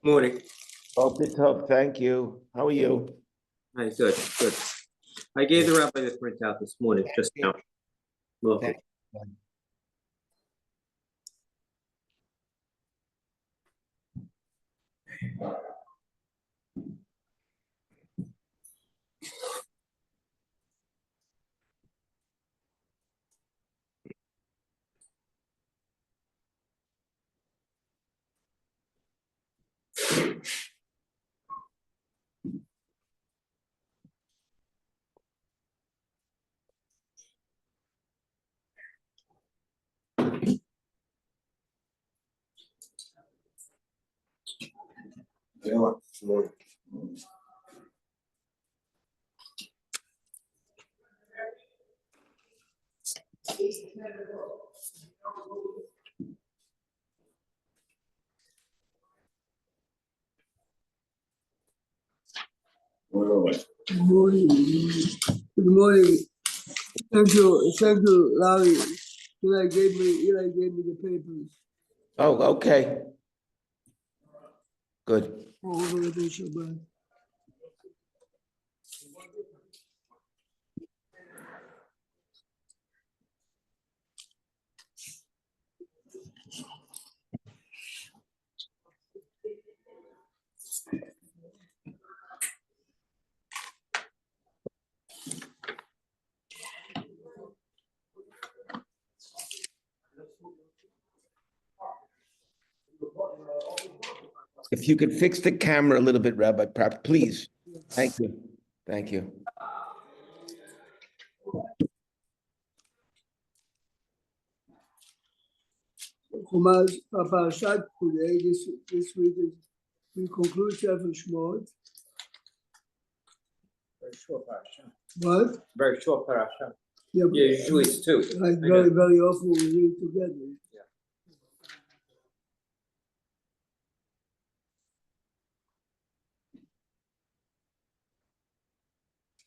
Morning. Okay, Tov, thank you. How are you? Hi, good, good. I gave the rabbi the printout this morning, just now. Welcome. Good morning. Good morning. Thank you, Larry. Eli gave me the papers. Oh, okay. Good. Over the Shabbat. If you could fix the camera a little bit, Rabbi, please. Thank you. Thank you. Chumash, Parashat today, this week is we conclude Sefer Shemot. Very short parasha. What? Very short parasha. Yeah, Yeah, usually it's two. like very often we read together.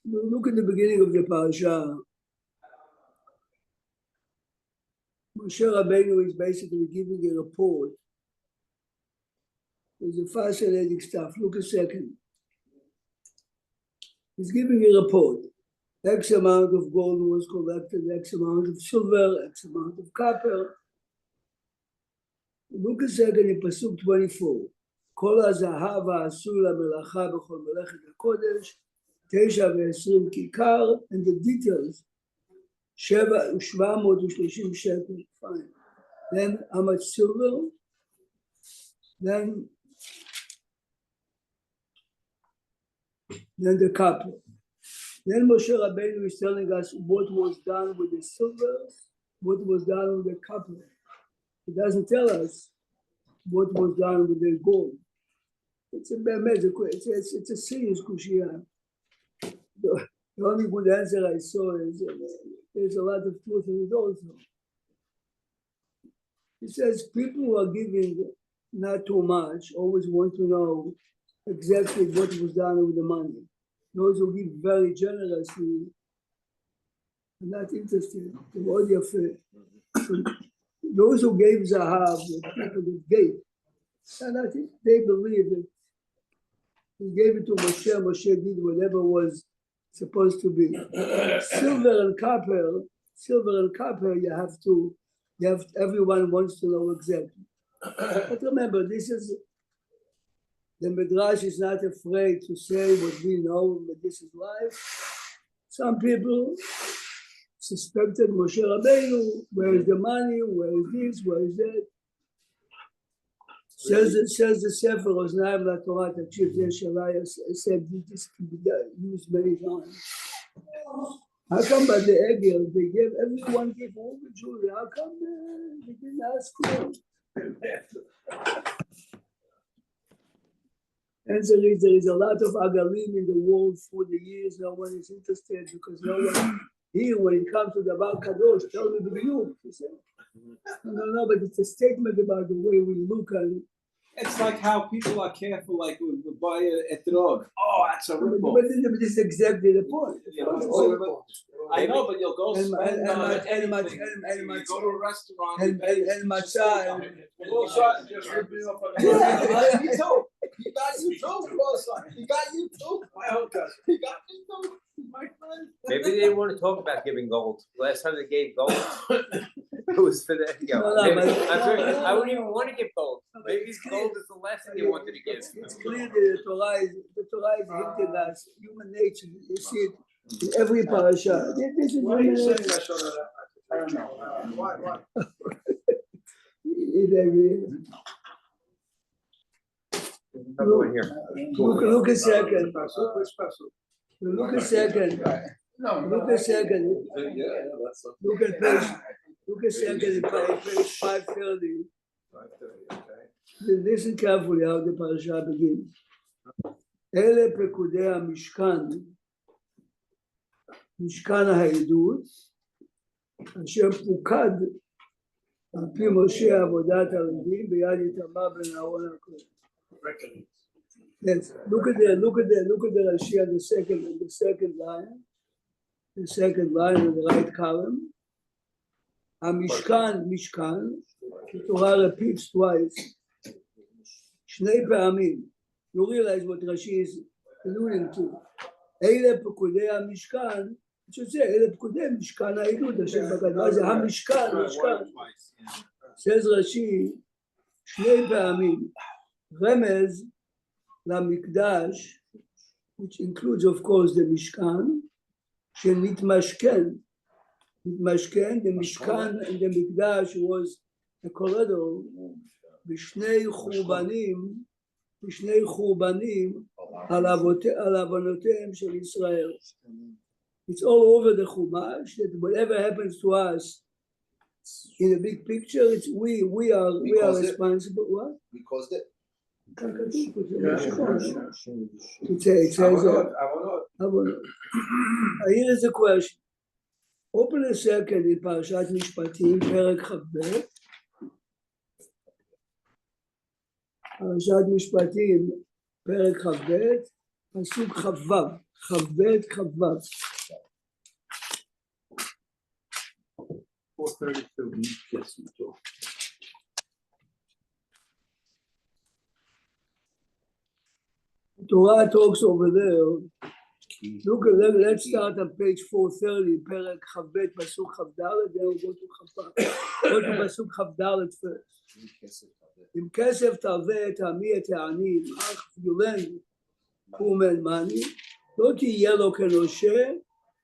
Look at the beginning of the parasha. Moshe Rabbeinu is basically giving a report. There's a fascinating stuff. Look a second. He's giving a report. X amount of gold was collected, X amount of silver, X amount of copper. Look a second in Pasuk 24. כל הזהב העשוי למלאכה בכל מלאכת הקודש, 9 ו-20 כיכר, and the details, 730 shekel, fine. Then how much silver? Then the copper. Then Moshe Rabbeinu is telling us what was done with the silver, what was done with the copper. He doesn't tell us what was done with the gold. It's a serious question. The only good answer I saw is there's a lot of truth in it also. He says people who are giving not too much always want to know exactly what was done with the money. Those who give very generously are not interested. Those who gave Zahav, the people that gave, and I think they believe it. He gave it to Moshe. Moshe did whatever was supposed to be. Silver and copper, everyone wants to know exactly. But remember, this is, the Midrash is not afraid to say what we know, but this is life. Some people suspected Moshe Rabbeinu, where is the money, where is this, where is that? Says the Sefer Oznaim LaTorah, the Chief Yeshalaya said this can be used many times. How come by the Egel, everyone gave all the jewelry? How come they didn't ask for it? Answer is there is a lot of agalim in the world for the years. No one is interested because no one here when it comes to the Bar Kadosh, tell me the view. No, but it's a statement about the way we look at it. It's like how people are careful, like we buy a drug. Oh, that's a ripoff. But this is exactly the point. Yeah, I know, but you'll go And spend on anything. my You go to a restaurant. and matzah and Well, shot, just ripping off on me too. He got you too, boss. He got you too. My own cousin. He got me too. My friend. Maybe they didn't want to talk about giving gold. Last time they gave gold, it was for the, you know, No, maybe- but- I wouldn't even want to give gold. Maybe gold is the last thing they wanted to give. It's clear that the Torah is hinting us human nature. You see it in every parasha. This is Why are you human saying nature. that, Shona? I don't know. Why? In every- Another one here. Look a second. Super special. Look a second. Look a second. Yeah, that's. Look at page. Look a second. Page 530. Listen carefully how the parasha begins. אלה פקודי המשכן, משכן העדות, אשר פוקד על פי משה עבודת הלווים ביד איתמר בן אהרון הכהן. Yes, look at the Rashi on the second line on the right column. המשכן, משכן, the Torah repeats twice. שני פעמים. You realize what Rashi is alluding to. אלה פקודי המשכן, it should say, אלה פקודי משכן העדות, אשר פקד, מה זה המשכן, משכן. says Rashi, שני פעמים, רמז למקדש, which includes of course the משכן, שמתמשכן, מתמשכן, the משכן and the מקדש was a corridor, בשני חורבנים, על עוונותיהם של ישראל. It's all over the Chumash that whatever happens to us in the big picture, it's we are responsible. What? Because that It says here is the question. Open a second in Parashat Mishpatim, פרק כ"ב. פרשת משפטים, פרק כ"ב, פסוק כ"ו. 432. Torah talks over there. Let's start on page 430, פרק כ"ב, פסוק כ"ד, then we'll go to כ"ו. Go to פסוק כ"ד first. אם כסף תרווה את עמי את העני, אך יולן אומן מאני, לא תהיה לו כנושה,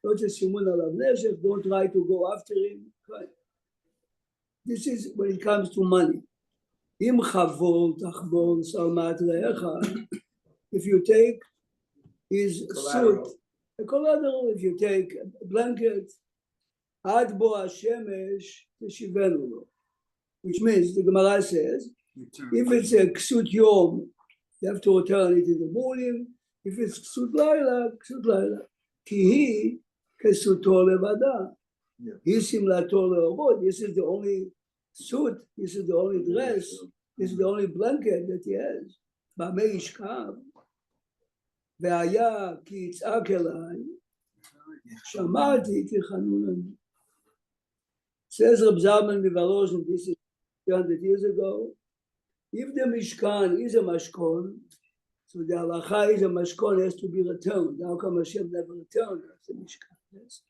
לא תשימון עליו נשק, don't try to go after him. This is when it comes to money. אם חבול תחבול שלמת רעך, if you take his suit, a collateral, if you take a blanket, עד בוא השמש תשיבנו לו. Which means, the Gemara says, if it's a ksut yom, you have to return it in the morning. If it's ksut laila, ksut laila. Ki hi kesuto levada. Hi simlato leorod. This is the only suit, this is the only dress, this is the only blanket that he has. B'amei yishkav. והיה כי יצעק אליי, שמעתי כי חנונני. Says Reb Zalman Mivarozhin, this is 200 years ago, if the Mishkan is a mashkon, so the halacha is a mashkon has to be returned. How come Hashem never returned the Mishkan? Yes.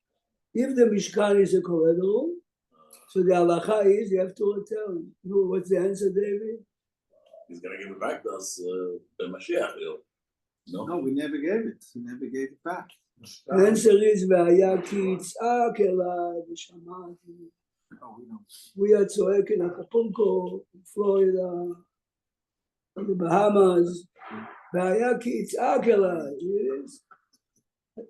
If the Mishkan is a corridor, so the halacha is you have to return. You know what's the answer, David? he's gonna give it back to us, the Mashiach. No, we never gave it. We never gave it back. The answer is והיה כי יצעק אליי ושמעתי. No, we don't. We are צועק in Acapulco, in Florida, in the Bahamas. והיה כי יצעק אליי. Yes.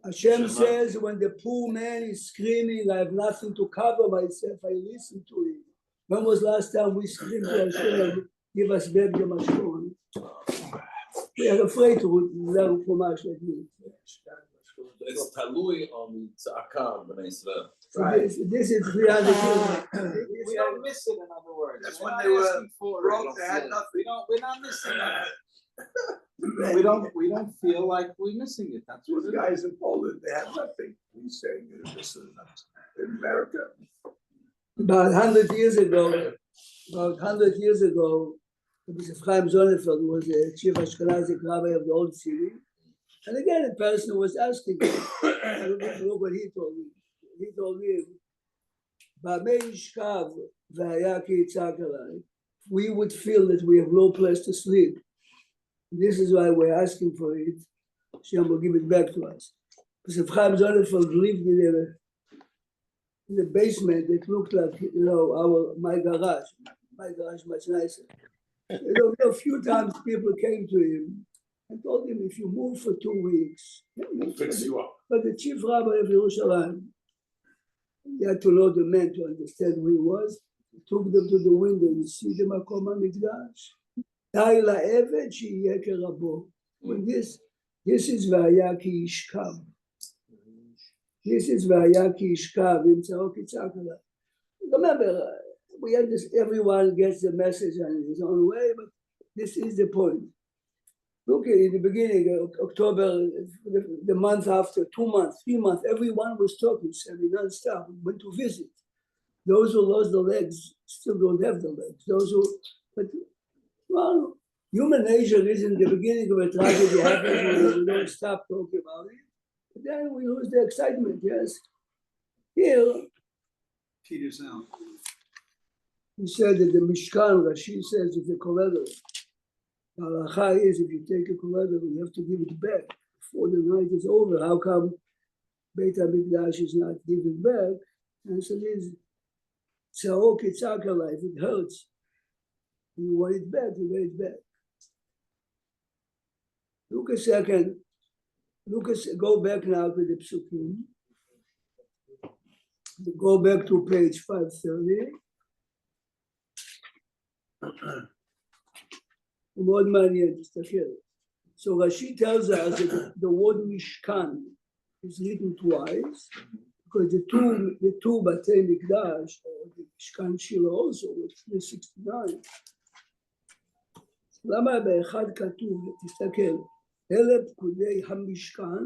Hashem says when the poor man is screaming, I have nothing to cover myself, I listen to him. When was last time we screamed to Hashem, give us back the mashkon? We are afraid to learn from much like this. It's talui on tzaka b'nei Israel. So this is 300 years. We don't miss it, in other words. That's We're when not they were asking for it. broke, they had nothing. We're not missing it. We don't feel like we're missing it. That's what Those it is. guys in Poland, they had nothing. We saying this is in America. About 100 years ago, Bishop Chaim Sonnenfeld was the chief Ashkenazic rabbi of the old city. And again, a person was asking, I don't know what he told me. He told me, "B'amei yishkav v'haya ki yitzhak alai." We would feel that we have no place to sleep. This is why we're asking for it. Hashem will give it back to us. Bishop Chaim Sonnenfeld lived in the basement that looked like, my garage. My garage much nicer. A few times people came to him and told him, if you move for 2 weeks, We'll fix you up. but the chief rabbi of Yerushalayim, he had to know the man to understand who he was. He took them to the window and see the Makom HaMikdash. די לעבד שיהיה כרבו. When this is והיה כי ישכב. This is והיה כי ישכב, ימצאו כי צעק עליו. Remember, we understand, everyone gets the message in his own way, but this is the point. Look, in the beginning, October, the month after, 2 months, 3 months, everyone was talking, saying non-stop, went to visit. Those who lost the legs still don't have the legs. Those who, but, well, human nature is in the beginning of a tragedy happens when we don't stop talking about it. But then we lose the excitement, yes. Here, Peters out. he said that the Mishkan, Rashi says, is a koledor. The halacha is if you take a koledor, you have to give it back before the night is over. How come Beit HaMikdash is not given back? And so it is, tza'ok yitzak alai, if it hurts, you want it back, you get it back. Look a second. Go back now to the psukim. Go back to page 530. מאוד מעניין, תסתכל. So Rashi tells us that the word Mishkan is written twice, because the two Batei Mikdash, or the Mishkan Shiloh also, was 369. למה באחד כתוב, תסתכל, אלה פקודי המשכן,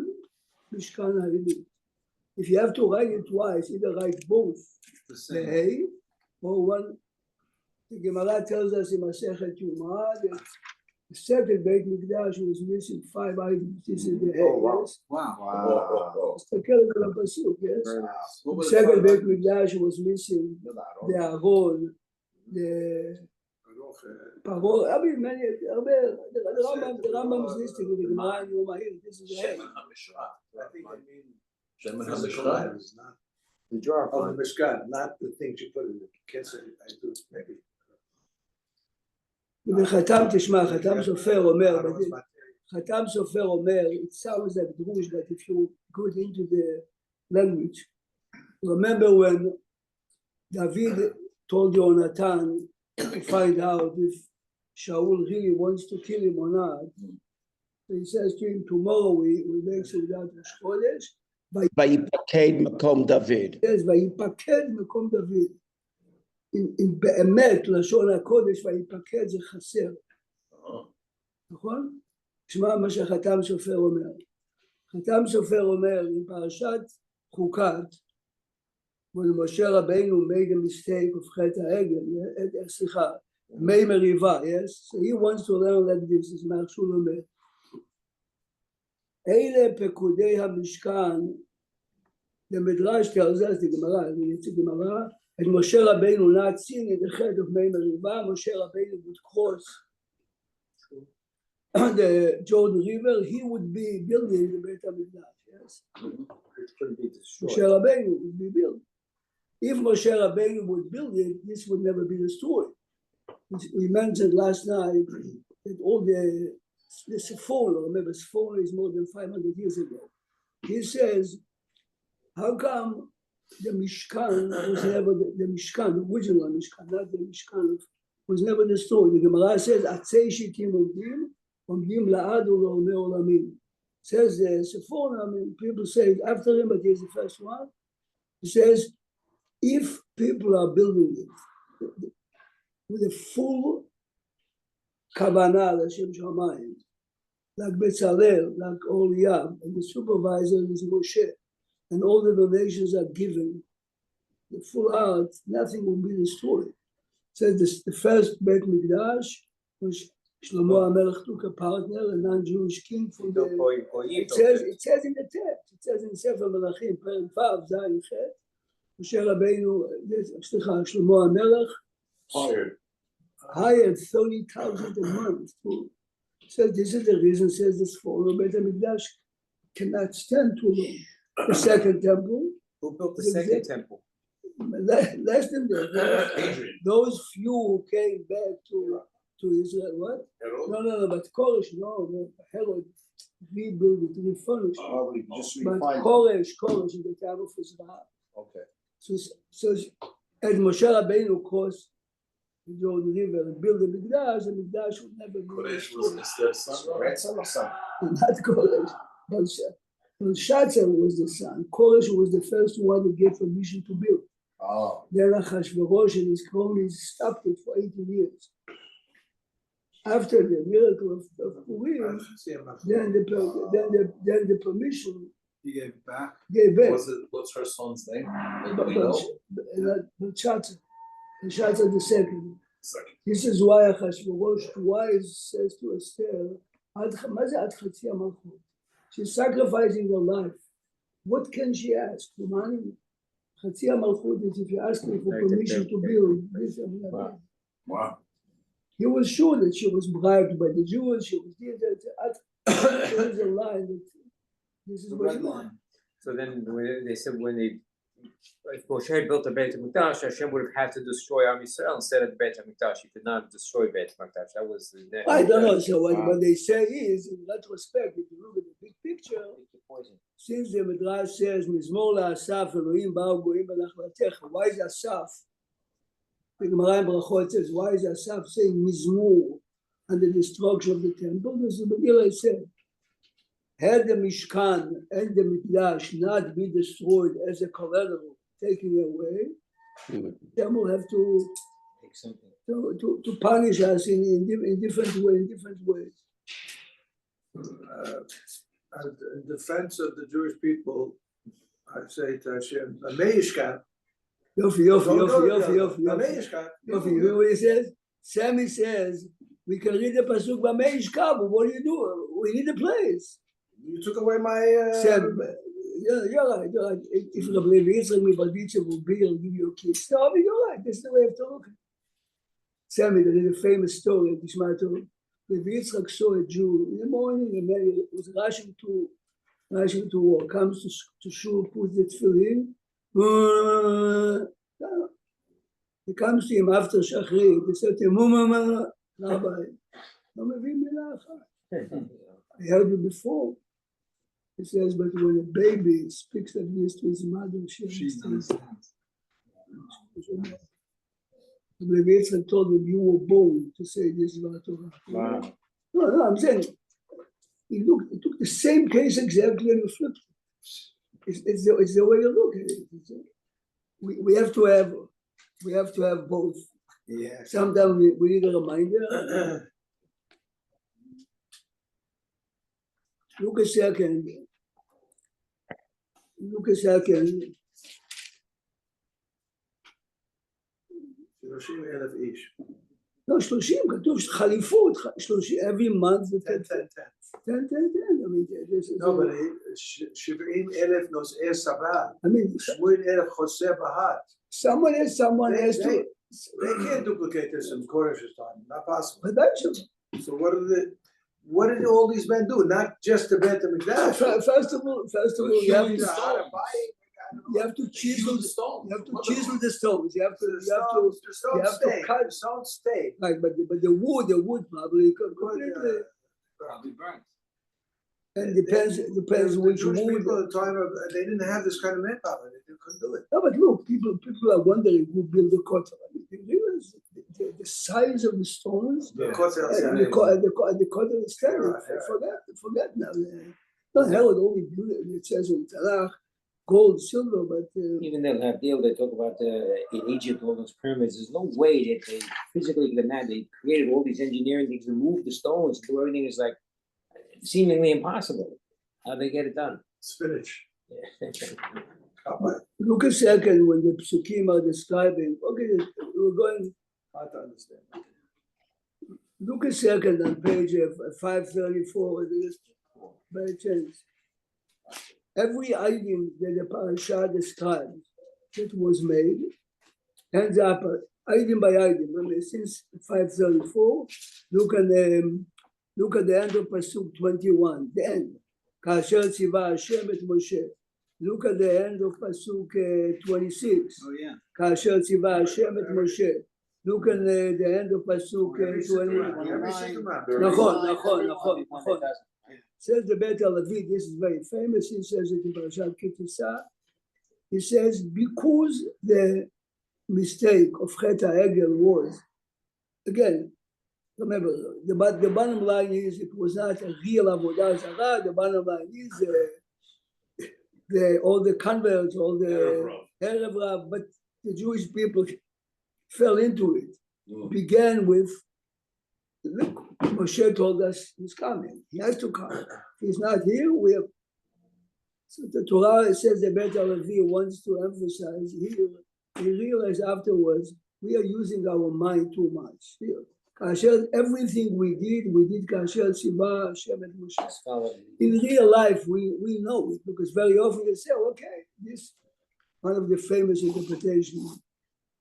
משכן העילית. If you have to write it twice, either write both, the hay, or one. The Gemara tells us in Masechet Yuma that the second Beit Mikdash was missing 5 items. This is the hay, yes? Wow. תסתכל על הפסוק, yes? The second Beit Mikdash was missing the Aron, the Paro, I mean, many, the Rambam is listing with the Gemara in Yoma here. This is the hay. Shemen HaMishkan. The jar of the Mishkan, not the things you put in the kitchen. I do maybe. וחתם, תשמע, חתם סופר אומר, חתם סופר אומר, it sounds like Drush, but if you go into the language, remember when David told Jonathan to find out if Shaul really wants to kill him or not, so he says to him, tomorrow we make Seudat Rosh Chodesh, ויפקד מקום דוד. yes, ויפקד מקום דוד. אם באמת לשון הקודש ויפקד זה חסר, נכון? תשמע מה שחתם סופר אומר. חתם סופר אומר, in פרשת חוקת, when משה רבינו made a mistake of חטא העגל, סליחה, מי מריבה, yes? So he wants to learn like this, is מה שהוא לומד. אלה פקודי המשכן, the Midrash tells us, the Gemara, and Moshe Rabbeinu not seeing at the head of Mei Meriva, Moshe Rabbeinu would cross the Jordan River, he would be building the Beit HaMikdash, yes? Moshe Rabbeinu would be building. If Moshe Rabbeinu would build it, this would never be destroyed. We mentioned last night that all the Sephora, remember Sephora is more than 500 years ago. He says, how come the Mishkan was never the Mishkan, the original Mishkan, not the Mishkan, was never destroyed. The Gemara says, "Atzei shitim omdim la'ad u'l'olmei olamim." Says the Sephora, I mean, people say after him, but he's the first one. He says, if people are building it with a full kavanah, L'Shem Shamayim, like Bezalel, like Oliab, and the supervisor is Moshe, and all the donations are given, the full art, nothing will be destroyed. Says this, the first Beit Mikdash, which Shlomo HaMelech took a partner, a non-Jewish king from the. It says in the text. It says in Sefer Melachim, Perek Vav, Zayin Chet, Moshe Rabbeinu, Shlomo HaMelech hired 30,000 a month to. Says this is the reason. Says this for Beit HaMikdash cannot stand too long. The second temple. Who built the second temple? Less than that. Adrian. Those few who came back to Israel, what? Herod? No, but Koresh, no, Herod rebuilt it, refurnished. Oh, we just But refined. Koresh in the time of Israel. Okay. So as Moshe Rabbeinu crossed the Jordan River and built the Mikdash would never be Koresh was Esther's son. Grandson or son? not Koresh, but Belshazzar was the son. Koresh was the first one to get permission to build. Oh. Then Achashverosh and his cronies stopped it for 18 years. After the miracle of Purim, then the permission You gave it back. gave back. What's her son's name? But Do we know? Belshazzar the second. Second. This is why Achashverosh twice says to Esther, "Ma ze ad chatzi malchut?" She's sacrificing her life. What can she ask for money? Chatzi malchut is if you ask her for permission to build this and that. Wow. He was sure that she was bribed by the Jews. She was there. There is a line that this is what you want. So then they said if Moshe had built a Beit HaMikdash, Hashem would have had to destroy Am Yisrael instead of the Beit HaMikdash. He could not destroy Beit HaMikdash. That was the next. I don't know. So what they say is, in retrospect, if you look at the big picture, since the Midrash says, Mizmor la'asaf Elohim ba'u goyim b'nachlatecha, why is Asaf? The Gemara in Brachot says, why is Asaf saying Mizmor and the destruction of the temple? This is the Megillah said. Had the Mishkan and the Mikdash not be destroyed as a collateral, taken away, then we'll have to Take something. to punish us in different ways. In defense of the Jewish people, I say to Hashem, Ameishkan. Yofi. Ameishkan. You know what he says? Sammy says, we can read the Pasuk B'Meishka, but what do? We need a place. You took away my. Sam, you're right. If Rabbi Yitzchak Mibaditchev will be, he'll give you a kiss. No, but you're right. That's the way I have to look at it. Sammy, there is a famous story at Ishmael. Rabbi Yitzchak saw a Jew in the morning, and then he was rushing to work. Comes to shul, puts the tefillin. He comes to him after Shachrit. He said to him, Rabbi, לא מבין מילה אחת. I heard it before. He says, but when a baby speaks like this to his mother, she understands. Rabbi Yitzchak told him, you were born to say this about Torah. Wow. No, I'm saying, he took the same case exactly and flipped it. It's the way you look at it. We have to have both. Yeah. Sometimes we need a reminder. Look a second. 30,000 איש. לא, 30, כתוב חליפות, 30, every month. 10. 10. I mean, this is. No, but 70,000 נוסעי סבל. I mean, 80,000 חוסה בהר. someone has to. They can't duplicate this in Koresh's time, not possible. ודאי שלא. So what did all these men do? Not just the Beit HaMikdash. First of all, you have to chisel the stone. You have to chisel the stones. You have to cut. The stones stay. Right, but the wood probably completely. Probably burnt. And depends The which Jewish mood. people at the time, they didn't have this kind of manpower, they couldn't do it. No, but look, people are wondering who built the Kotel. I mean, you realize the size of the stones The Kotel is and the Kotel is standing. Yeah. Forget now. Not hell, it only beauty. It says in Tanakh, gold, silver, but Even then, that deal they talk about in Egypt, all those pyramids, there's no way that they physically could imagine. They created all these engineering things to move the stones, do everything is like seemingly impossible. How they get it done? Spinach. Yeah. look a second when the Psukim are describing, okay, we're going, Hard to understand. look a second on page 534 of this, by chance. Every item that the parasha describes that was made ends up item by item. I mean, since 534, look at the end of Pasuk 21, the end. Kasher tziva Hashem et Moshe. Look at the end of Pasuk 26. Oh, yeah. Kasher tziva Hashem et Moshe. Look at the end of Pasuk 20. Every system around. Nachon. Says the Bet Alavi, this is very famous, he says it in Parashat Ki Tisa. He says, because the mistake of Chet HaEgel was, again, remember, the bottom line is it was not a real Avodah Zarah, the bottom line is all the converts, all the Erev Rav, but the Jewish people fell into it. Began with, look, Moshe told us he's coming. He has to come. If he's not here, we have. So the Torah says the Bet Alavi wants to emphasize here. He realized afterwards we are using our mind too much. Here, Kasher, everything we did Kasher Tziva Hashem et Moshe. In real life, we know it because very often they say, okay, this one of the famous interpretations.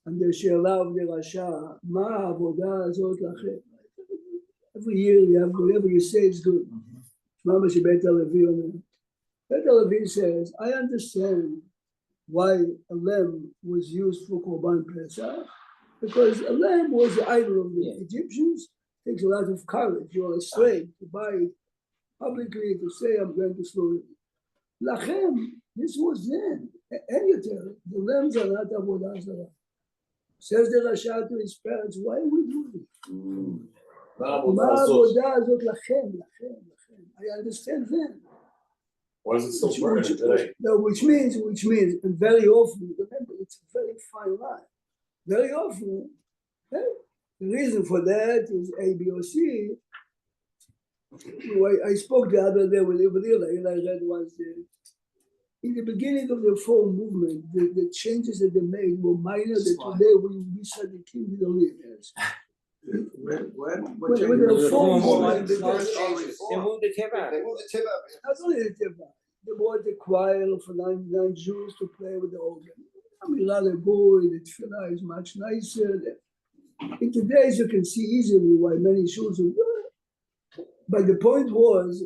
And the She'ela of the Rasha, Ma Avodah Zot Lachem. Every year you have whatever you say is good. Mama Bet Alavi says, I understand why a lamb was used for Korban Pesach, because a lamb was the idol of the Egyptians. It takes a lot of courage. You're a slave to buy it publicly to say I'm going to slaughter it. Lachem, this was then. And you tell it, the lambs are not Avodah Zarah. Says the Rasha to his parents, why are we doing it? I understand then. Why is it still burning today? No, which means, and very often, remember, it's a very fine line. Very often, the reason for that is A, B, or C. I spoke the other day with Eli. Eli read once in the beginning of the Reform movement, the changes that they made were minor. That today we said the king with the leaders. When the Reform movement, They moved the Teva. not only the Teva, they brought the choir for 99 Jews to play with the organ. Amira boy, the tefillah is much nicer. In today's, you can see easily why many Jews are good. But the point was,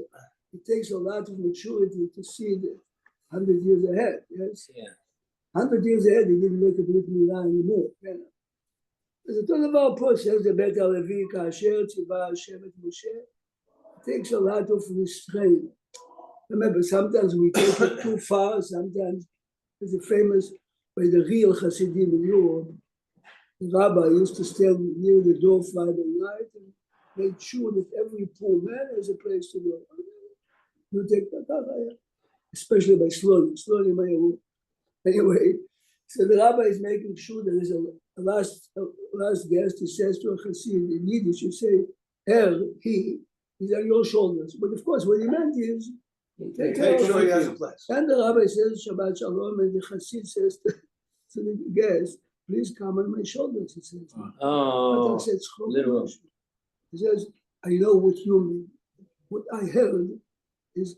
it takes a lot of maturity to see the 100 years ahead. Yes. Yeah. 100 years ahead, they didn't make a Brit Milah anymore. There's a ton of our post says the Bet Alavi, Kasher Tziva Hashem et Moshe. It takes a lot of restraint. Remember, sometimes we take it too far. Sometimes there's a famous by the real Hasidim in Europe. The rabbi used to stand near the door Friday night and made sure that every poor man has a place to go. You take that, especially by slowly. Anyway, so the rabbi is making sure there is a last guest. He says to a Hasid in Yiddish, you say, he is on your shoulders. But of course, what he meant is, take care sure he of has him. a place. And the rabbi says, Shabbat Shalom, and the Hasid says to the guest, please come on my shoulders, he says. Oh, But I said, literal. he says, I know what you mean. What I heard is,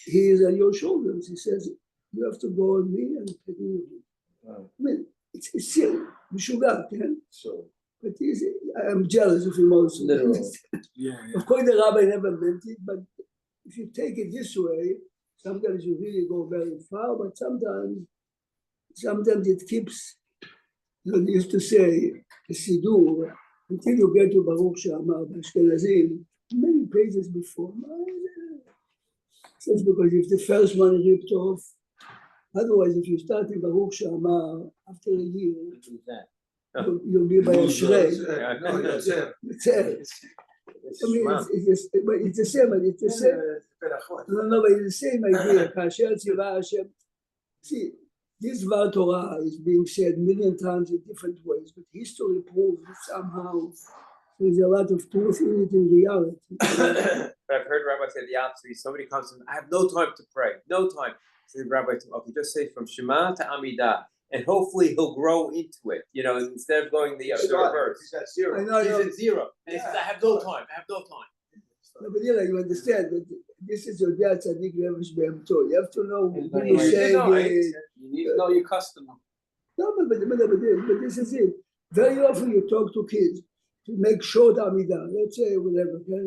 he is on your shoulders. He says, you have to go on me and take me with you. Wow. I mean, it's silly. Mishugat, yeah? So But I'm jealous of him also. literal. Of course, the rabbi never meant it, but if you take it this way, sometimes you really go very far, but sometimes it keeps, they used to say, the Siddur, until you get to Baruch She'amar, Ashkenazim, many pages before. Says because if the first one ripped off, otherwise if you start in Baruch She'amar, after a year, Who's that? you'll be by a shrei. No, it's him. It's it. I mean, it's the same, but it's the same. No, but it's the same idea. כאשר ציווה השם. See, this Dvar Torah is being said a million times in different ways, but history proves that somehow there's a lot of truth in it in reality. But I've heard Rabbi say the opposite. Somebody comes to him, I have no time to pray, no time. So the Rabbi said, okay, just say from Shema to Amidah, and hopefully he'll grow into it, you know, instead of going the other reverse. He's at zero. I know, He's at zero. And he says, I have no time, I have no time. No, but you understand that this is your dad tzaddik levish be'emto. You have to know who But you you say. You need to know your customer. No, but this is it. Very often you talk to kids to make short Amidah. Let's say whatever. Okay?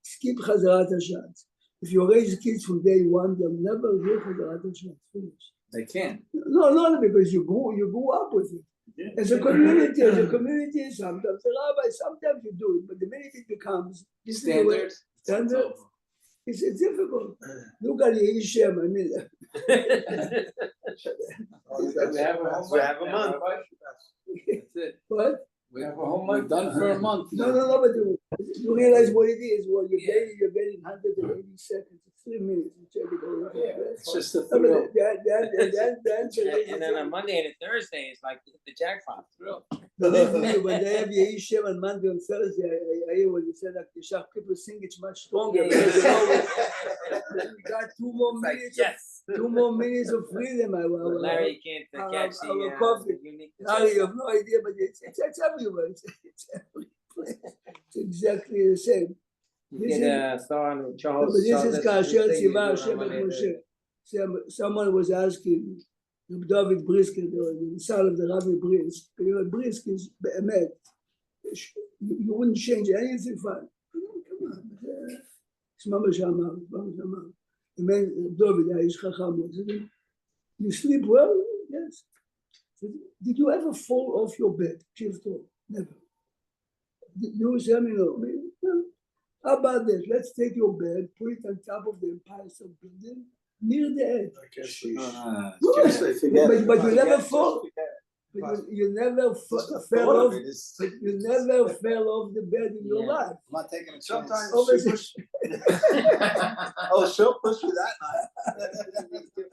Skip Chazarat HaShatz. If you raise kids from day one, they'll never hear Chazarat HaShatz. Finish. They can. No, because you grew up with it. As a community, sometimes the rabbi, sometimes you do it, but the minute it becomes this is the way- standard, it's difficult. Look at the Shem, I mean, We have a month. That's it. what? We have a homework done for a month. No, but you realize what it is. Well, you're getting 180 seconds, 3 minutes. You check it all. It's just a No, but thrill. the answer is- And then on Monday and a Thursday, it's like the jackpot. Believe me, when they have Yehi Shem on Monday and Thursday, I hear when you said that the Shach people sing it's much stronger. because they always- We got 2 more It's like, minutes. yes. 2 more minutes of freedom. Larry can't catch the our coffee. unique. Larry, you have no idea, but it's everywhere. It's everywhere. It's exactly the same. You get a star on No, Charles. but this Charles, is that's Kasher the thing you Tziva do on Hashem et Monday, Moshe. Someone was asking David Brisk, the son of the Rabbi Brisk. You know, Brisk is be'emet. You wouldn't change anything for him. Come on. It's Mama Shamar. The man, David, is Chacham. You sleep well? Yes. Did you ever fall off your bed? Chifto? Never. You say, no. How about this? Let's take your bed, put it on top of the Empire State Building, near the edge. But you never fall. But you never fell off. But you never fell off the bed in your Yeah. life. I'm not taking a chance. Sometimes Obviously- Oh, she'll push you that night.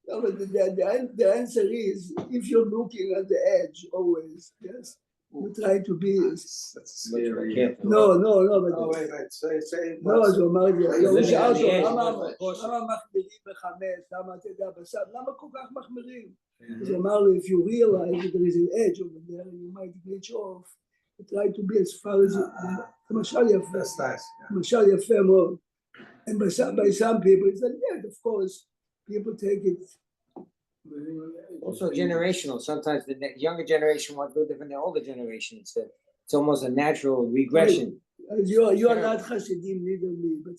No, but the answer is if you're looking at the edge always, yes, you try to be. That's scary. Careful. No, but Oh, wait, say. לא, אז הוא אמר לי, הוא living שאל on the אותו, edge, למה but- מחמירים בחמץ, למה אתה יודע בסד, למה כל כך מחמירים? אז הוא אמר לי, if you realize that there is an edge over there, you might glitch off, try to be as far as you, זה משל יפה, That's nice. משל יפה מאוד. And by some people, it's like, yeah, of course, people take it. Also generational. Sometimes the younger generation wants to go different than the older generation. It's almost a natural regression. As you are not Hasidim, neither me, but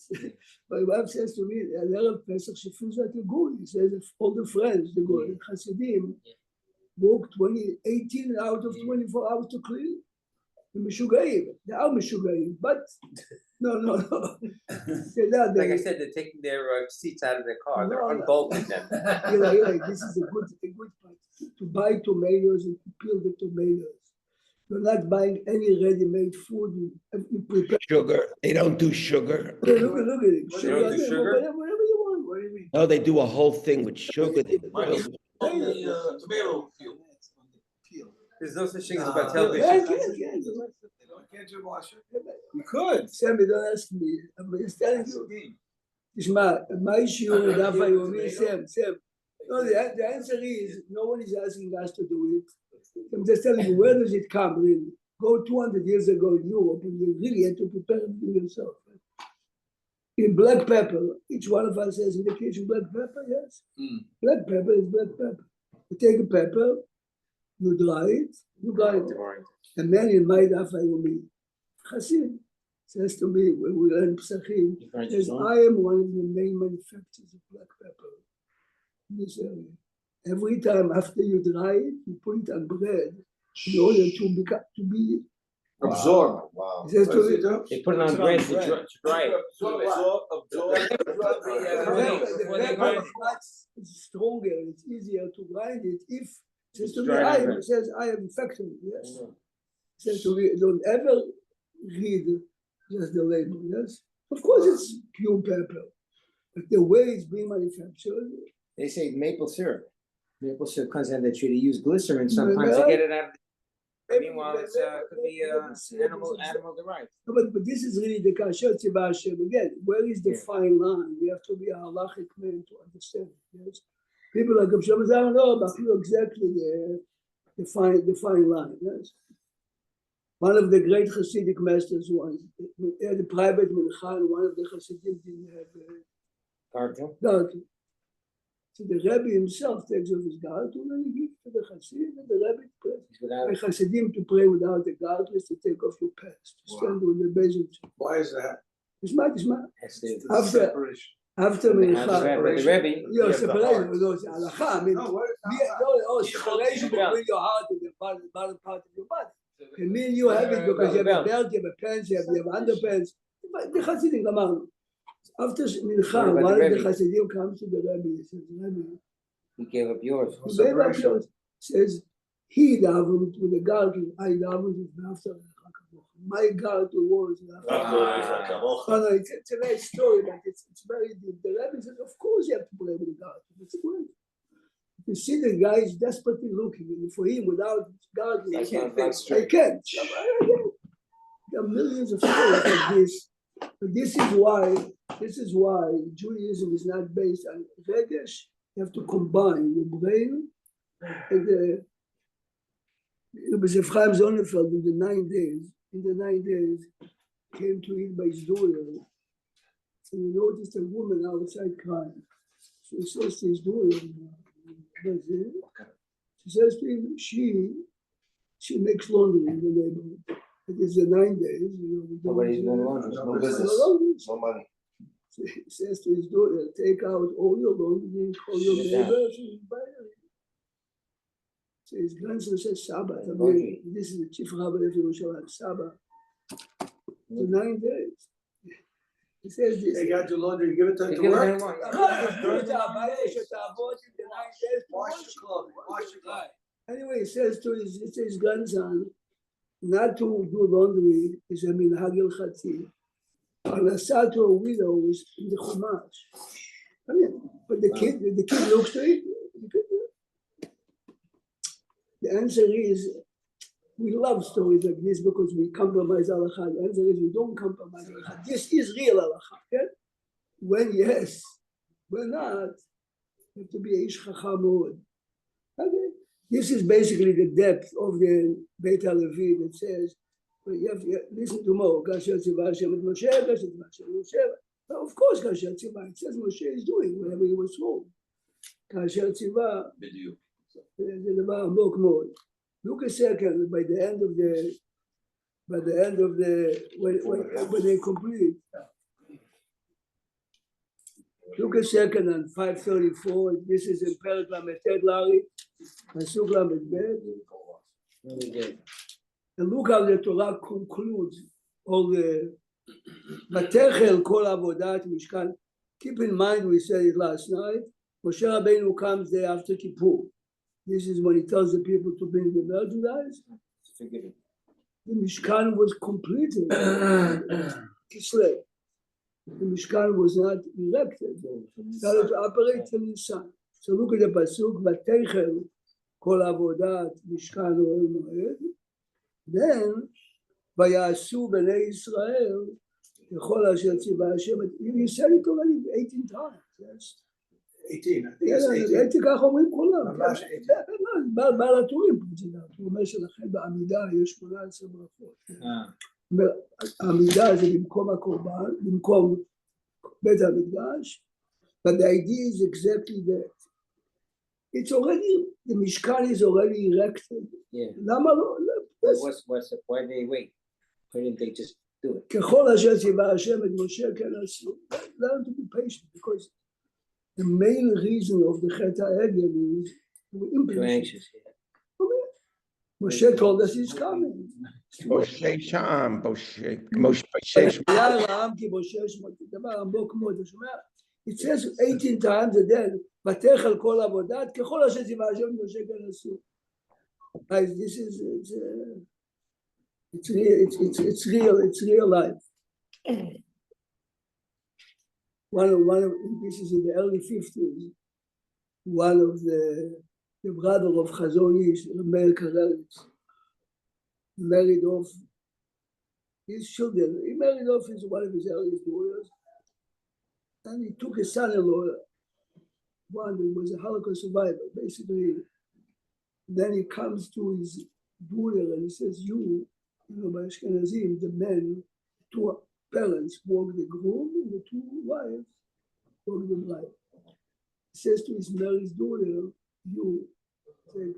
my wife says to me, I love Pesach, she feels like a ghoul. He says, all the friends, the ghoul, Hasidim, work 18 out of 24 hours to clean. They are משוגעים, but no. Like I said, they're taking their seats out of their car. They're No. unbolting them. Eli, this is a good part. To buy tomatoes and to peel the tomatoes. You're not buying any ready-made food. You prepare. Sugar. They don't do sugar. Look at it. They don't do sugar? Whatever you want. What do you mean? No, they do a whole thing with sugar. They On the tomato field. There's no such thing as a batel Yeah, bishul. Can't you wash it? You could. Sammy, don't ask me. I'm just telling you. תשמע, מה השיעור דף היומי? Sam. No, the answer is, no one is asking us to do it. I'm just telling you, where does it come, really? Go 200 years ago in Europe, and you really had to prepare it yourself. In black pepper, each one of us has in the kitchen black pepper, yes? Black pepper is black pepper. You take a pepper, you dry it, and then in my daf היומי, Chassid says to me, when we learn Pesachim, says, I am one of the main manufacturers of black pepper in this area. Every time after you dry it, you put it on bread in order to be Absorb. Wow. It says to What's he be, do? They put it on bread to dry it. the Before they Rebbe grind it. writes it's stronger, it's easier to grind it if it says to be Dry I, bread. it says I am factory, yes. It says to be, don't ever read just the label, yes. Of course it's pure pepper, but the way it's being manufactured, They say maple syrup. Maple syrup comes out of that tree. They use glycerin sometimes to get it out. Meanwhile, it's could be animal derived. no, but this is really the kasher tzivah Hashem again. Where is the Yeah. fine line? We have to be a halachic man to understand it. Yes, people like Hashem I don't know, but you exactly the fine line. Yes, one of the great Hasidic masters was had a private mincha, and one of the Hasidim didn't have Cartoon. garter. So the Rebbe himself takes off his garter and he gives to the Hasid, and the Rebbe prays. He's without. By Hasidim to pray without the garter is to take off your pants, to stand with the basic. Why is that? It's not. That's the. After Separation. after But the mincha, Rebbe. you're have the separated. heart. No, it's halacha. I mean, No, what is separation between your heart and the bottom part of your body. Can mean you have it because you have a belt, you have a pants, you have underpants. But the Hasidim, Gamal. After mincha, What about one of the the Rebbe? Hasidim comes to the Rebbe and says, Rebbe, He gave up yours. he gave up yours. Says, he davened with the garter, I davened with after. My garter was after. No, it's a nice story, but it's very deep. The Rebbe says, of course you have to play with the garter. It's great. You see the guy is desperately looking, and for him, without garter, I can't. There are millions of stories like this. But this is why Judaism is not based on regesh. You have to combine the brain and the. It was Ephraim Sonnenfeld in the 9 days. In the 9 days, came to eat by his daughter, and he noticed a woman outside crying. So he says to his daughter, she says to him, she makes laundry in the neighborhood. It is the 9 days, Nobody's doing laundry. No business. No money. So he says to his daughter, take out all your laundry, call your Sit down. neighbors, and buy it. So his grandson says, Saba, I mean, Laundry. this is the chief rabbi of Yerushalayim, Saba. The 9 days. He says this. They got your laundry, give it to They them to give it work. to him. Wash your clothes, wash your clothes. Anyway, he says to his grandson, not to do laundry is a minhag hilchati. Parnasa to a widow is in the chumash. I mean, but the kid looks to it. The answer is, we love stories like this because we compromise halacha. The answer is we don't compromise halacha. This is real halacha. Okay? When yes, when not, you have to be a ish chacham mod. Okay? This is basically the depth of the Beit HaLevi that says, well, you have to listen to more. Kasher tzivah Hashem et Moshe, Kasher tzivah Hashem et Moshe. Well, of course, Kasher tzivah. It says Moshe is doing whatever he was told. Kasher tzivah. זה דבר עמוק מאוד. Look a second, by the end of the, when they complete. Look a second on 534, this is in Perek Lamed Larry, Pasuk Lamed Bet. Really good. And look how the Torah concludes all the, Vatechel kol avodat mishkan. Keep in mind, we said it last night, Moshe Rabbeinu comes day after Kippur. This is when he tells the people to bring the merchandise. Forgive it. The Mishkan was completed. Kislev. The Mishkan was not erected. Started to operate till Nisan. So look at the pasuk. Vatechel kol avodat Mishkan Ohel Moed. Then vayasu bnei Israel kol asher tzivah Hashem. You said it already 18 times. Yes. 18, I think it's 18. כך אומרים כולם. ממש 18. בעל הטורים פה, הוא אומר שלכן בעמידה יש 18 ברכות. העמידה זה במקום הקורבן, במקום בית המקדש, but the idea is exactly that. It's already, the Mishkan is already erected. Yeah. למה לא? Why did they wait? Why didn't they just do it? ככל אשר ציווה השם את משה כן עשו. Learn to be patient, because the main reason of the Chet HaEgel is Too anxious. Moshe told us he's coming. Moshe Sham, Moshe Sham. היה רעם כי בושש מות, דבר עמוק מאוד, אתה שומע? It says 18 times a day, ותכל כל עבודת, ככל אשר ציווה השם משה כן עשו. Guys, this is, it's real life. One of, this is in the early 50s, one of the brother of Chazon Ish, Meir Karelitz, married off his children. He married off one of his earliest daughters, and he took his son-in-law, one who was a Holocaust survivor, basically. Then he comes to his daughter and he says, you know, by Ashkenazim, the men, two parents walk the groom and the two wives walk the bride. He says to his married daughter, you take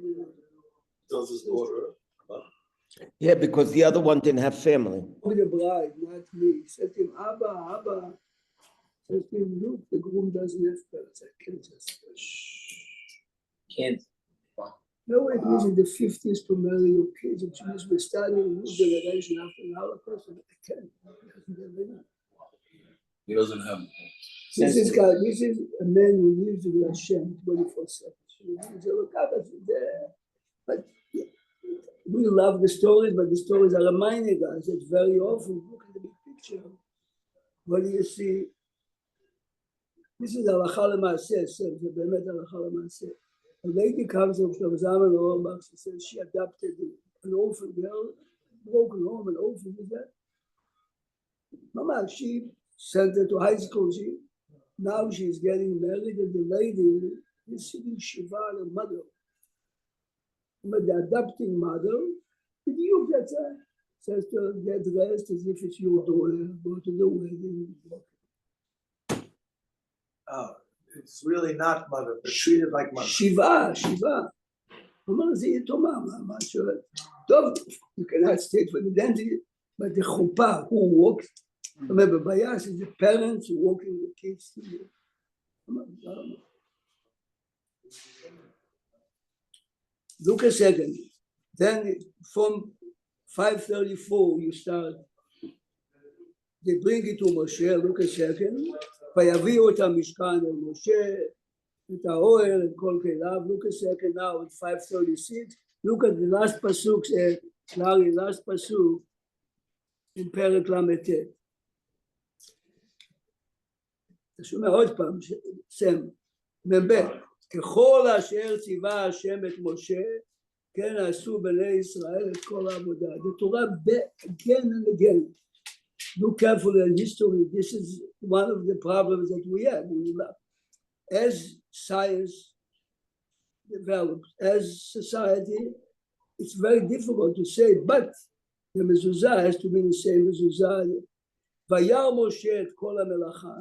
Tells his daughter. Yeah, because the other one didn't have family. the bride, not me. He said to him, Abba. He said to him, look, the groom doesn't have parents. I can't just, Can't. no way it was in the 50s to marry your kids. And Jews were studying a new generation after the Holocaust. I can't. He doesn't have. This is a man who lives with Hashem 24/7. But we love the stories, but the stories are reminding us that very often, look at the big picture. What do you see? This is הלכה למעשה, זה באמת הלכה למעשה. A lady comes up to Zalman Auerbach, she says she adopted an orphan girl, broken home, an orphan, is that? Mama, she sent her to high school. Now she's getting married, and the lady is sitting Shiva and her mother. But the adopting mother, you get her, says to her, get dressed as if it's your daughter, go to the wedding. It's really not mother, but treated like mother. Shiva. אמר, זה יתומה, מה את שואלת? טוב, you cannot state for the identity, but the chuppah, who walks, remember, bias is the parents walking the kids to you. Look a second. Then from 534 you start. They bring it to Moshe, look a second. ויביאו את המשכן אל משה, את האוהל, את כל כליו. Look a second now at 536. Look at the last pasuk, Larry, last pasuk in פרק ל"ט. אתה שומע עוד פעם, סם, מ"ב. ככל אשר ציווה השם את משה, כן עשו בני ישראל את כל העבודה. The Torah again and again. Look carefully at history. This is one of the problems that we have. As science develops, as society, it's very difficult to say, but the mezuzah has to be the same mezuzah. וירא משה את כל המלאכה,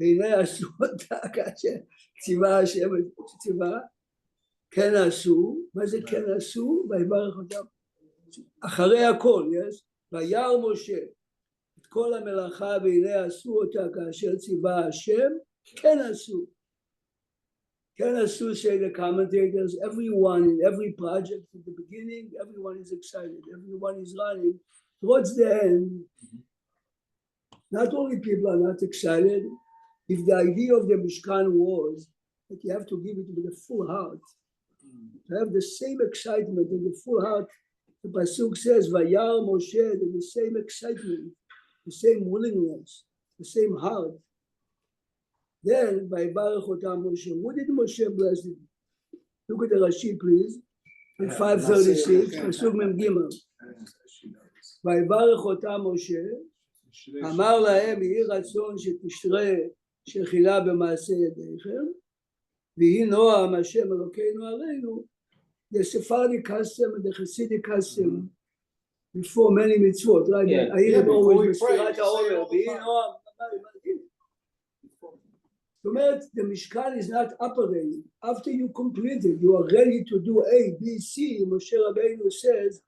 והנה עשו אותה כאשר ציווה השם את ציווה, כן עשו, מה זה כן עשו? ויברך אותם. אחרי הכל, יש? וירא משה את כל המלאכה והנה עשו אותה כאשר ציווה השם, כן עשו. כן עשו, say the commentators, everyone in every project at the beginning, everyone is excited, everyone is running. Towards the end, not only people are not excited, if the idea of the Mishkan was that you have to give it with a full heart, to have the same excitement and the full heart. The pasuk says, "Vayar Moshe," the same excitement, the same willingness, the same heart. Then, Vayibarech otam Moshe. What did Moshe bless him? Look at the Rashi, please. In 536, pasuk Mem Gimel. Vayibarech otam Moshe. אמר להם, יהי רצון שתשרה שכילה במעשה ידיכם, ויהי נועם השם אלוקינו עלינו. The Sephardic custom and the Hasidic custom before many mitzvot, right? Yeah. I hear always Before we Mesirat pray, you say HaOmer, all the ויהי time. נועם. זאת אומרת, the Mishkan is not operating. After you complete it, you are ready to do A, B, C. Moshe Rabbeinu says,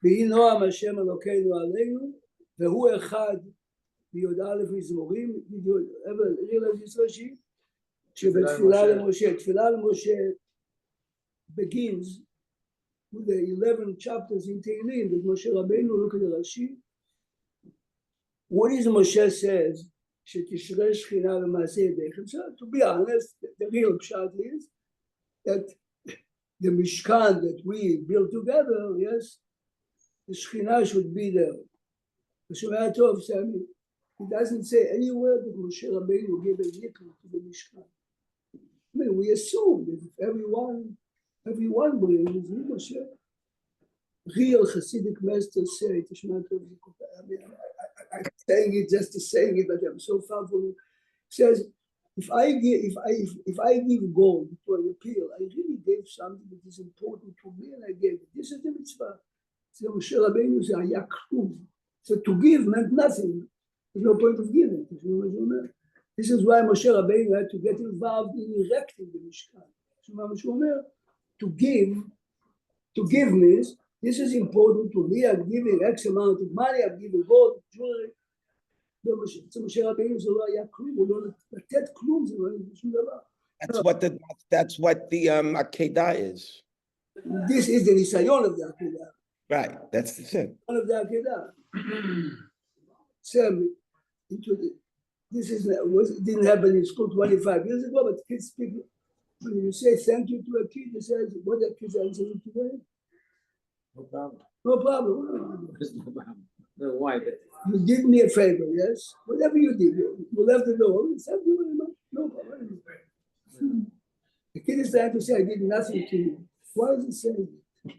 ויהי נועם השם אלוקינו עלינו, והוא אחד בי"א מזמורים, אבל realize this Rashi, שבתפילה למשה, תפילה למשה begins with the 11 chapters in Tehillim that Moshe Rabbeinu, look at the Rashi. What is Moshe says? שתשרה שכינה במעשה ידיכם. So, to be honest, the real pshat is that the Mishkan that we built together, yes, the Shekhinah should be there. ושומע טוב, Sammy, he doesn't say anywhere that Moshe Rabbeinu gave a zikr to the Mishkan. I mean, we assume that if everyone brings Moshe. Real Hasidic masters say, תשמע טוב, I mean, I'm saying it just to saying it, but I'm so far from it. Says, if I give gold to an appeal, I really gave something that is important to me, and I gave it. This is the mitzvah. So Moshe Rabbeinu said, "Haya klum." So to give meant nothing. There's no point of giving. This is why Moshe Rabbeinu had to get involved in erecting the Mishkan. To give means this is important to me. I'm giving X amount of money. I'm giving gold, jewelry. So Moshe Rabbeinu זה לא היה כלום, הוא לא לתת כלום, זה לא היה שום דבר. That's what the Akedah is. This is the ניסיון of the Akedah. Right, that's the thing. One of the Akedah. Sam, this didn't happen in school 25 years ago, but kids speak. When you say thank you to a kid, they say, what are kids answering today? No problem. No problem. There's no problem. No, why? But You did me a favor, yes? Whatever you did, you left the door. Thank you very much. No problem. The kid is trying to say, I did nothing to you. Why is he saying it?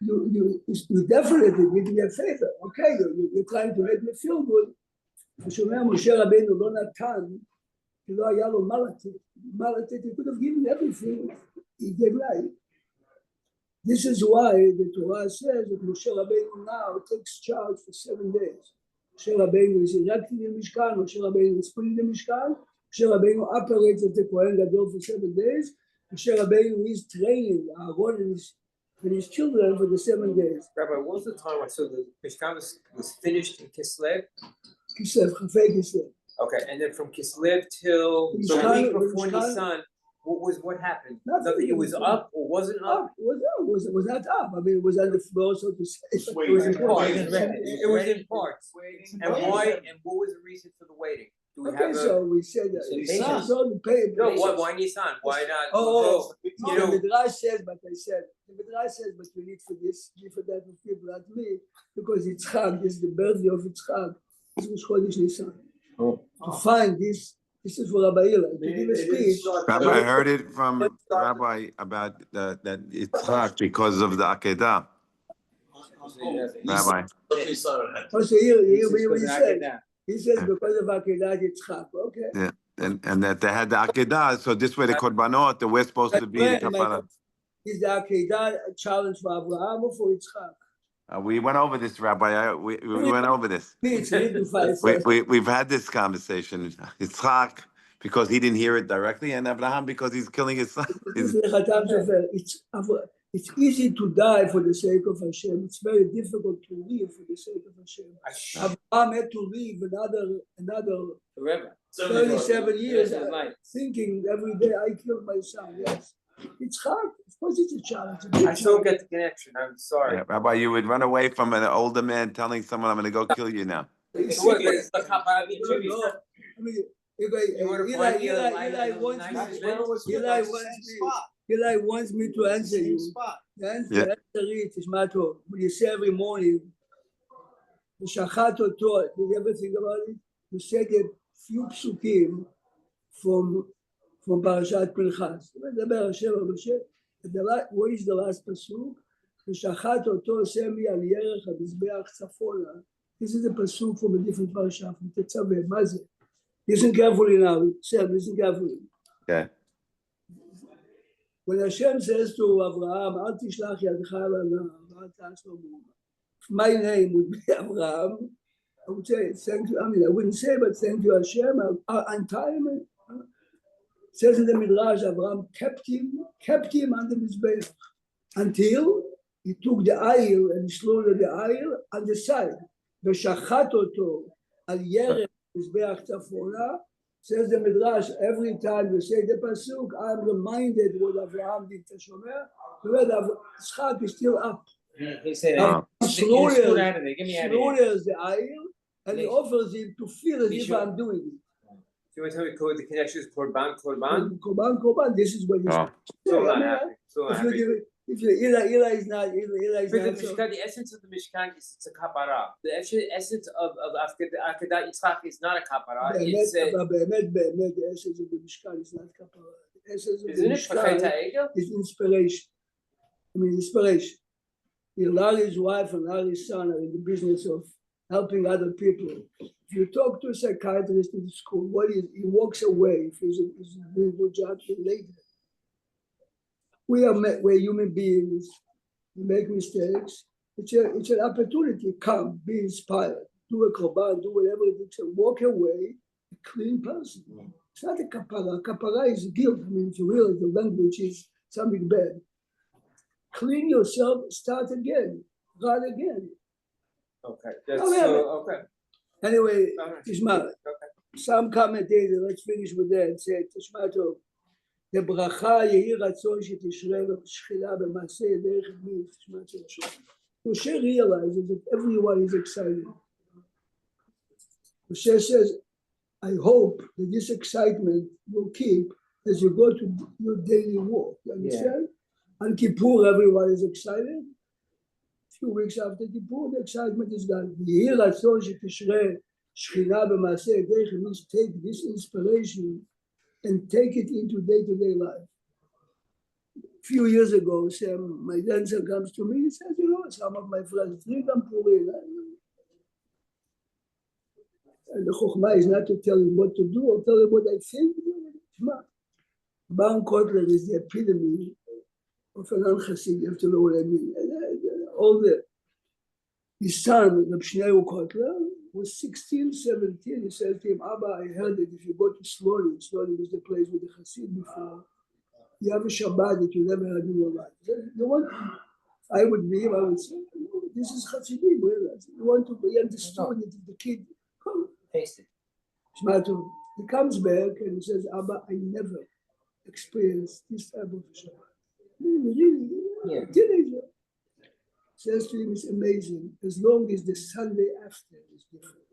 You definitely did me a favor. Okay, you're trying to make me feel good. ושומע משה רבנו לא נתן, כי לא היה לו מה לתת. מה לתת, he could have given everything. He gave life. This is why the Torah says that Moshe Rabbeinu now takes charge for 7 days. Moshe Rabbeinu is erecting the Mishkan, Moshe Rabbeinu is putting the Mishkan, Moshe Rabbeinu operates at the Kohen Gadol for 7 days, Moshe Rabbeinu is training Aaron and his children for the 7 days. Rabbi, what was the time I saw the Mishkan was finished in Kislev? Kislev, Chafei Kislev. Okay, and then from Kislev till the Mishkan- week before Mishkan- Nisan, what happened? Nothing. It was up or wasn't up? It was not up. I mean, it was on the floor, so to say. Just It was in waiting. parts. Waiting. It was in parts. And why? And what was the reason for the waiting? Do we Okay, have so we said that. Nisan. So the pay. no? Why Nisan? Why not? Oh, you the know, Midrash says, but I said, the Midrash says, but we need for this, need for that, for people like me, because Yitzchak, this is the birthday of Yitzchak. This was Chodesh Nisan. Oh. To find this is for Rabbi Hillel, to give a speech. Rabbi, I heard it from Rabbi about that Yitzchak because of the Akedah. Rabbi, Also here This what is he because said. Akedah. He says because of Akedah Yitzchak, okay. and that they had the Akedah, so this way the Korbanot, we're supposed to be the Kapara. Is the Akedah a challenge for Abraham or for Yitzchak? We went over this, Rabbi. We went over this. Please, we need to find We've had this conversation. Yitzchak, because he didn't hear it directly, and Abraham, because he's killing his son. It's easy to die for the sake of Hashem. It's very difficult to live for the sake of Hashem. Abraham had to live another Forever. 37 years Yes, life. thinking every day, I killed my son. Yes. It's hard. Of course, it's a challenge. a big I still challenge. get the connection. I'm sorry. Yeah, Rabbi, you would run away from an older man telling someone, "I'm going to go kill you now." It's what- it's the Kapara Jimmy. No, I mean, You wanna find me a light Eli of wants nice me. event? Eli wants me to answer you. The answer is, תשמע טוב, what you say every morning, ושחט אותו, did you ever think about it? You said a few psukim from Parashat Pinchas. מדבר השם על משה, what is the last pasuk? ושחט אותו שמי על ירך המזבח צפונה. This is a pasuk from a different parasha, from תצווה, מה זה? Listen carefully now, Sam, listen carefully. Okay. When Hashem says to Abraham, אל תשלח ידך על הנער, ואל תעש לו מאומה. If my name would be Abraham, I would say, thank you. I mean, I wouldn't say, but thank you, Hashem. I'm tired. It says in the Midrash, Abraham kept him under his bed until he took the oil and slaughtered the oil on the side. ושחט אותו על ירך מזבח צפונה, Says the Midrash, every time you say the Pasuk, I'm reminded what Avraham did to Shomer. The Yitzchak is still up. He said, Oh. "Scoot out of there, get me out of here." Slaughters the ayil, and he Yes. offers him to feel as if Sure. I'm doing it. Do you want to tell me code the connection is korban, korban? Korban, this is what he's Oh. Still I not mean, happy. Still not If you happy. give it, if you Ila is not, Ila is But the not. So, Mishkan, the essence of the Mishkan is it's a kapara. The essence of Akedat Yitzchak is not a kapara. It's באמת, the essence of the Mishkan is not kapara. The essence of the isn't it for Chet Mishkan HaEgel? is inspiration. I mean, inspiration. Larry's wife and Larry's son are in the business of helping other people. If you talk to a psychiatrist in the school, he walks away if he's doing a good job later. We're human beings. We make mistakes. It's an opportunity. Come, be inspired. Do a korban, do whatever it takes, and walk away a clean person. It's not a kapara. Kapara is guilt. I mean, if you realize the language is something bad. Clean yourself, start again, run again. Okay, that's Oh, yeah, so, okay. Anyway, Alright. Tishma, Okay. some commentator, let's finish with that, said, Tishma Tov, the bracha yehi ratzon shetishre shchila b'maseh yedech mi, Tishma Tov. Moshe realizes that everyone is excited. Moshe says, I hope that this excitement will keep as you go to your daily walk. You understand? On Kippur, everyone is excited. A few weeks after Kippur, the excitement is gone. Yehi ratzon shetishre shchina b'maseh yedech means take this inspiration and take it into day-to-day life. A few years ago, my grandson comes to me, he says, you know, some of my friends drink on Purim. And the chokhmah is not to tell him what to do or tell him what I think. Baum Kotler is the epitome of an Chassid, you have to know what I mean. His son, Reb Shneur Kotler, was 16, 17. He says to him, Abba, I heard that if you go to Slonim is the place with the Chassid before, you have a Shabbat that you never had in your life. You want, I would be, I would say, this is Chassidim. You want to be understood that the kid, come, Taste it. Shmatu. He comes back and he says, Abba, I never experienced this type of Shabbat. Really, Yeah. teenager. Says to him, it's amazing. As long as the Sunday after is different.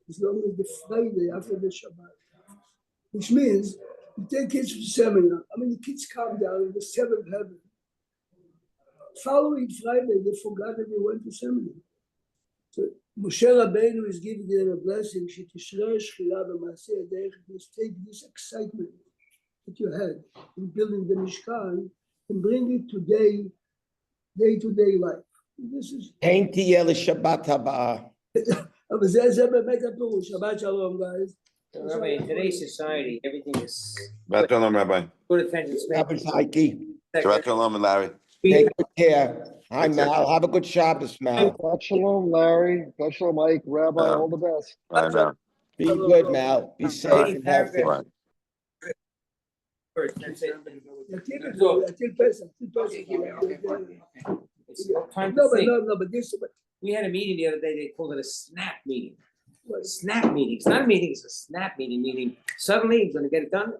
As long as the Friday after the Shabbat. Which means, you take kids to seminar. I mean, the kids come down in the seventh heaven. Following Friday, they forgot that they went to seminar. So Moshe Rabbeinu is giving them a blessing. Shetishre shchila b'maseh yedech. Take this excitement that you had in building the Mishkan and bring it to day-to-day life. This is. Pain tiyeh l'Shabbat haba. אבל זה באמת הפירוש. שבת שלום, guys. Rabbi, in today's society, everything is Shabbat shalom, Rabbi. good attention span. Shabbos Heike. Shabbat shalom, Larry. Take good care. Hi, Mal. Have a good Shabbos, Mal. Shabbat shalom, Larry. Shabbat shalom, Mike. Rabbi, all the best. I know. Be good, Mal. Be safe and healthy. Right. יתחיל פסח. It's time No, to but think. no, but this. We had a meeting the other day, they called it a snap meeting. Snap meeting, it's not a meeting, it's a snap meeting, meaning suddenly it's gonna get it done